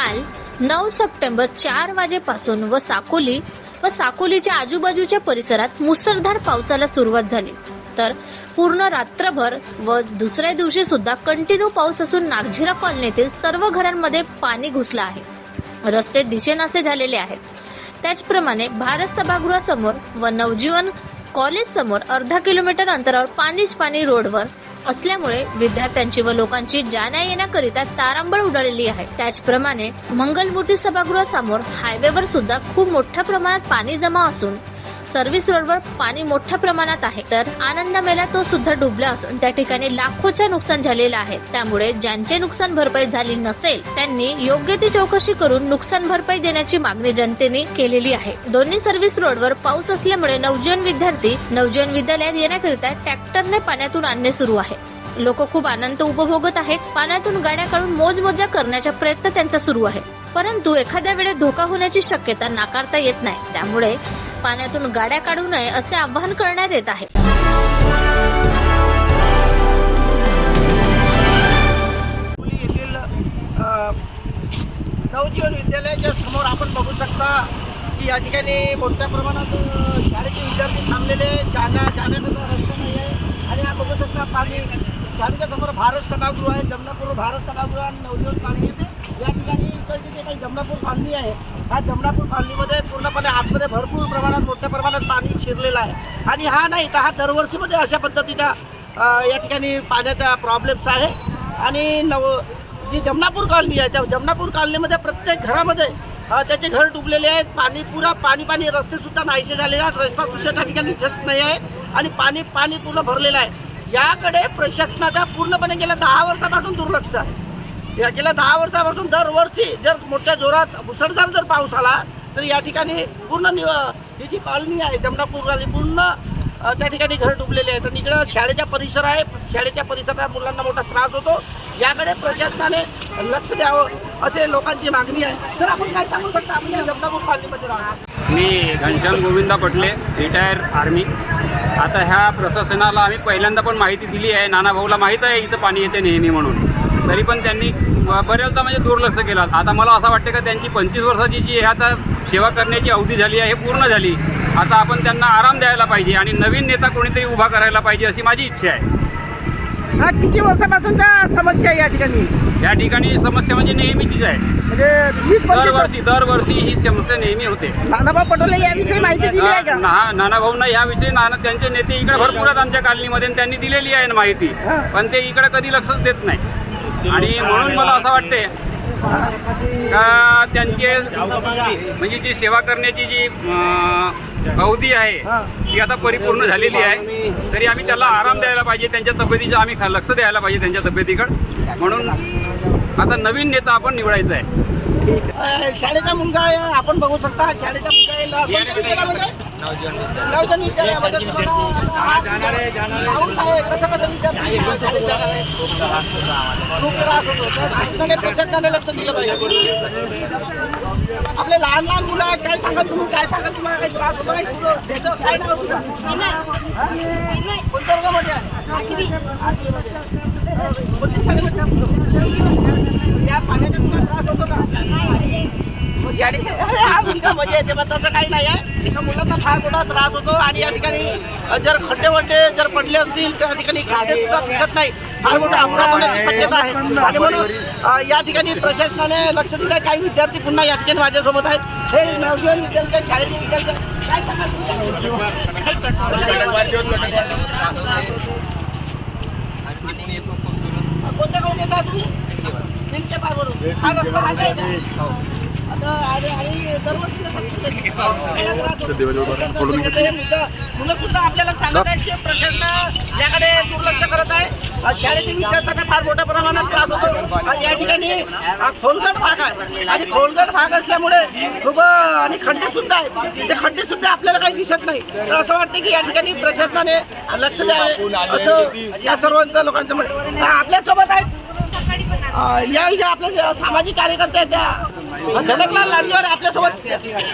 काल 9 सप्टेंबर 4 वाजेपासून व साकोलीच्या आजूबाजूच्या परिसरात मुसळधार पावसाला सुरुवात झाली, तर पूर्ण रात्रभर व दुसऱ्या दिवशी सुद्धा कंटिन्यू पाऊस असून नागझिरा कॉलनीतील सर्व घरांमध्ये पाणी घुसलं आहे. रस्ते दिशेनासे झालेले आहेत. त्याचप्रमाणे भारत सभागृहासमोर व नवजीवन कॉलेज समोर अर्धा किलोमीटर अंतरावर पाणीच पाणी रोडवर असल्यामुळे विद्यार्थ्यांची व लोकांची जाण्या येण्याकरिता तारांबळ उडालेली आहे. त्याचप्रमाणे मंगलमूर्ती सभागृहासमोर हायवेवर सुद्धा खूप मोठ्या प्रमाणात पाणी जमा असून सर्व्हिस रोडवर पाणी मोठ्या प्रमाणात आहे, तर आनंद मेला तो सुद्धा डुबला असून त्या ठिकाणी लाखोचे नुकसान झालेलं आहे. त्यामुळे ज्यांचे नुकसान भरपाई झाली नसेल त्यांनी योग्य ती चौकशी करून नुकसान भरपाई देण्याची मागणी जनतेने केलेली आहे. दोन्ही सर्व्हिस रोडवर पाऊस असल्यामुळे नवजीवन विद्यालयात येण्याकरिता ट्रॅक्टरने पाण्यातून आणणे सुरू आहे. लोक खूप आनंद उपभोगत आहेत. पाण्यातून गाड्या काढून मोजमजा करण्याचा प्रयत्न त्यांचा सुरू आहे, परंतु एखाद्या वेळेस धोका होण्याची शक्यता नाकारता येत नाही. त्यामुळे पाण्यातून गाड्या काढू नये असे आवाहन करण्यात येत आहे. येथील नवजीवन विद्यालयाच्या समोर आपण बघू शकता की या ठिकाणी मोठ्या प्रमाणात शाळेचे विद्यार्थी थांबलेले जाण्याकरता रस्ता नाही आहे. आणि हा बघू शकता पाणी शाळेच्या समोर भारत सभागृह आहे. जमनापूर भारत सभागृह आणि नवजीवन पाणी या ठिकाणी इकडची जे काही जमनापूर कॉलनी आहे, हा जमनापूर कॉलनीमध्ये पूर्णपणे आतमध्ये भरपूर प्रमाणात मोठ्या प्रमाणात पाणी शिरलेलं आहे. आणि हा नाही तर हा दरवर्षीमध्ये अशा पद्धतीच्या या ठिकाणी पाण्याचा प्रॉब्लेम्स आहे. आणि जी जमनापूर कॉलनी आहे त्या जमनापूर कॉलनीमध्ये प्रत्येक घरामध्ये त्याचे घर डुबलेले आहेत. पाणी रस्ते सुद्धा नाहीसे झालेले आहेत. रस्ता सुद्धा त्या ठिकाणी दिसत नाही आहे आणि पाणी पूर्ण भरलेलं आहे. याकडे प्रशासनाचा पूर्णपणे गेल्या 10 वर्षापासून दुर्लक्ष आहे. गेल्या 10 वर्षापासून दरवर्षी जर मोठ्या जोरात मुसळधार जर पाऊस आला तर या ठिकाणी पूर्ण ही जी कॉलनी आहे जमनापूर कॉलनी पूर्ण त्या ठिकाणी घर डुबलेले आहेत. आणि इकडं शाळेचा परिसर आहे. शाळेच्या परिसरात मुलांना मोठा त्रास होतो. याकडे प्रशासनाने लक्ष द्यावं असे लोकांची मागणी आहे. तर आपण काय सांगू शकता आपण जमनापूर कॉलनीमध्ये राहतो? मी घनश्याम गोविंदा पटले, रिटायर आर्मी. आता ह्या प्रशासनाला आम्ही पहिल्यांदा पण माहिती दिली आहे. नानाभाऊला माहीत आहे इथं पाणी येते नेहमी म्हणून, तरी पण त्यांनी बऱ्याचदा म्हणजे दुर्लक्ष केलं. आता मला असं वाटतं का त्यांची 25 वर्षाची जी आता सेवा करण्याची अवधी झाली आहे हे पूर्ण झाली. आता आपण त्यांना आराम द्यायला पाहिजे आणि नवीन नेता कोणीतरी उभा करायला पाहिजे अशी माझी इच्छा आहे. हा किती वर्षापासूनचा समस्या आहे या ठिकाणी? या ठिकाणी समस्या म्हणजे नेहमीचीच आहे. म्हणजे दरवर्षी ही समस्या नेहमी होते. नानाभाऊ पटोले याविषयी माहिती दिली आहे का? नानाभाऊंना याविषयी त्यांचे नेते इकडे भरपूर आहेत आमच्या कालनीमध्ये, त्यांनी दिलेली आहे माहिती, पण ते इकडे कधी लक्षच देत नाही. आणि म्हणून मला असं वाटते का त्यांचे म्हणजे जी सेवा करण्याची जी अवधी आहे ती आता परिपूर्ण झालेली आहे. तरी आम्ही त्याला आराम द्यायला पाहिजे. त्यांच्या तब्येतीचं आम्ही लक्ष द्यायला पाहिजे त्यांच्या तब्येतीकडे. म्हणून आता नवीन नेता आपण निवडायचा आहे. शाळेचा मुलगा आहे, आपण बघू शकता शाळेचा मुलगा आहे. नवजन विद्यालयामध्ये प्रशासनाने लक्ष दिलं पाहिजे. आपले लहान मुलं आहेत. काय सांगाल तुम्हाला काही त्रास होतो? काय नाव तुझं? कोणत्या वर्गामध्ये आहे? कोणत्या शाळेमध्ये? या पाण्याचा तुला त्रास होतो का? शाळेत हा मुलगा मजा येते, पण तसं काही नाही आहे. त्या मुलांना फार मोठा त्रास होतो. आणि या ठिकाणी जर खड्डे जर पडले असतील त्या ठिकाणी खड्डे सुद्धा दिसत नाही. फार मोठा अपघात होण्याची शक्यता आहे. आणि म्हणून या ठिकाणी प्रशासनाने लक्ष दिलं आहे. काही विद्यार्थी पुन्हा या ठिकाणी माझ्यासोबत आहेत. हे नवजीवन विद्यालय शाळेचे विद्यार्थी काय सांगाल? कोणत्या कोण येतात तुम्ही? त्यांच्या पारवरून हा रस्ता मुलं सुद्धा आपल्याला सांगत आहेत की प्रशासन याकडे दुर्लक्ष करत आहे. शाळेतील विद्यार्थ्यांना फार मोठ्या प्रमाणात त्रास होतो. या ठिकाणी खोलगट भाग आहे आणि खोलगट भाग असल्यामुळे खूप आणि खड्डे सुद्धा आहेत. ते खड्डे सुद्धा आपल्याला काही दिसत नाही. तर असं वाटतं की या ठिकाणी प्रशासनाने लक्ष द्यावे असं या सर्वांच्या लोकांचं म्हणणं. आपल्यासोबत आहेत याविषयी आपले सामाजिक कार्यकर्ते आहेत. त्या जनकलाल लांजेवार आपल्यासोबत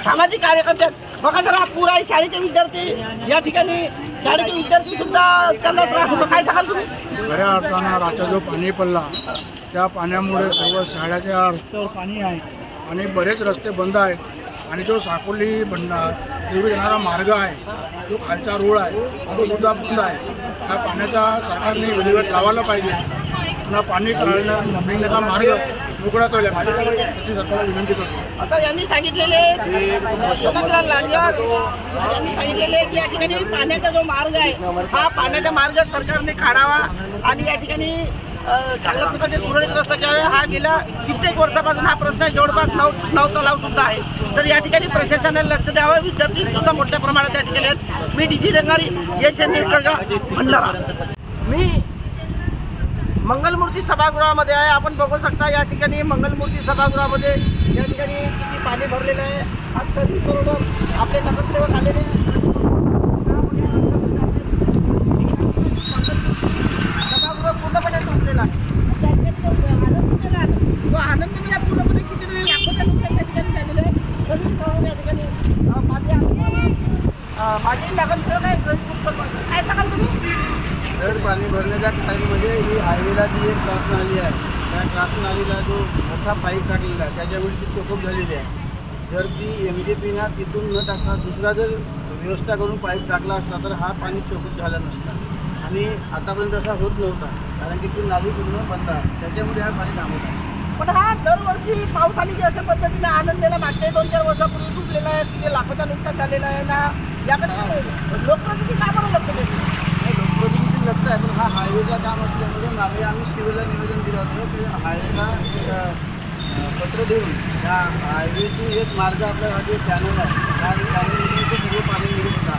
सामाजिक कार्यकर्ते आहेत. बघा जरा पुरा शाळेचे विद्यार्थी या ठिकाणी शाळेचे विद्यार्थी सुद्धा त्यांना त्रास होतो. काय सांगाल तुम्ही? खऱ्या अर्थानं रात्र जो पाणी पडला त्या पाण्यामुळे सर्व शाळेच्या रस्त्यावर पाणी आहे आणि बरेच रस्ते बंद आहेत आणि जो साकोली देवी येणारा मार्ग आहे जो खालचा रोड आहे तो सुद्धा बंद आहे. त्या पाण्याचा सरकारने विल्हेवाट लावायला पाहिजे. पुन्हा पाणी काढण्याचा मार्ग मोकळा केला माझ्याकडे सरकारला विनंती करतो. आता यांनी सांगितलेले यांनी सांगितलेले की या ठिकाणी पाण्याचा जो मार्ग आहे हा पाण्याचा मार्ग सरकारने काढावा आणि या ठिकाणी चांगल्या प्रकारचे सुरळीत रस्ता घ्यावे. हा गेल्या कित्येक वर्षापासून हा प्रश्न जवळपास 9 तलाव सुद्धा आहे. तर या ठिकाणी प्रशासनाने लक्ष द्यावं. विद्यार्थी सुद्धा मोठ्या प्रमाणात या ठिकाणी आहेत. मी डीजी रंगारी यश भंडारा. मी मंगलमूर्ती सभागृहामध्ये आहे. आपण बघू शकता या ठिकाणी मंगलमूर्ती सभागृहामध्ये या ठिकाणी किती पाणी भरलेलं आहे. आज सर्वीबरोबर आपले नगरसेवक आलेले सभागृह पूर्णपणे संपलेला आहे. तो आनंद मी पूर्णपणे कितीतरी लाखोच्या लोक या ठिकाणी झालेले आहे. या ठिकाणी माझी नगरसेवक आहे. काय सांगाल तुम्ही? तर पाणी भरण्याच्या टाईममध्ये ही हायवेला जी एक क्रॉस नाली आहे त्या क्रॉस नालीला जो मोठा पाईप टाकलेला आहे त्याच्यामुळे ती चोकअप झालेली आहे. जर ती MDPना तिथून न टाकता दुसरा जर व्यवस्था करून पाईप टाकला असता तर हा पाणी चोकअप झाला नसता आणि आतापर्यंत असा होत नव्हता कारण की ती नाली पूर्ण बंद आहे त्याच्यामुळे हा पाणी थांबवत आहे. पण हा दरवर्षी पाऊस आली की अशा पद्धतीने आनंदाला मागच्या 2-4 वर्षापूर्वी तुटलेला आहे. तिथे लाखोचा नुकसान झालेलं आहे ना. याकडे लोकप्रतिनिधी काय बरं लक्ष देते? लोकप्रतिनिधी लक्ष आहे पण हा हायवेचं काम असल्यामुळे मागे आम्ही सिव्हिलला निवेदन दिलं होतं की हायवेला एक पत्र देऊन त्या हायवेची एक मार्ग आपला जो चॅनल आहे त्या चॅनलमध्ये ते सर्व पाणी निघत होता.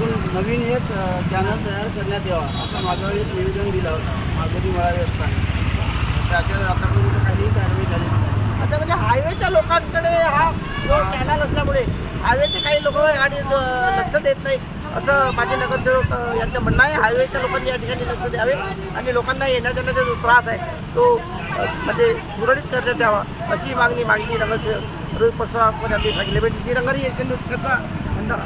पण नवीन एक चॅनल तयार करण्यात यावा असं माझं एक निवेदन दिलं होतं माधुरी मिळावे असताना. त्याच्यावर आतापर्यंत काही कारवाई झाली नाही. आता म्हणजे हायवेच्या लोकांकडे हा जो कॅनल असल्यामुळे हायवेचे काही लोक आणि लक्ष देत नाही असं माझे नगरसेवक यांचं म्हणणं आहे. हायवेच्या लोकांनी या ठिकाणी लक्ष द्यावे आणि लोकांना येण्या जाण्याचा जो त्रास आहे तो म्हणजे सुरळीत करण्यात यावा अशी मागणी नगरसेवक रोहित पटवार यांनी सांगितली. रंगारी भंडारा.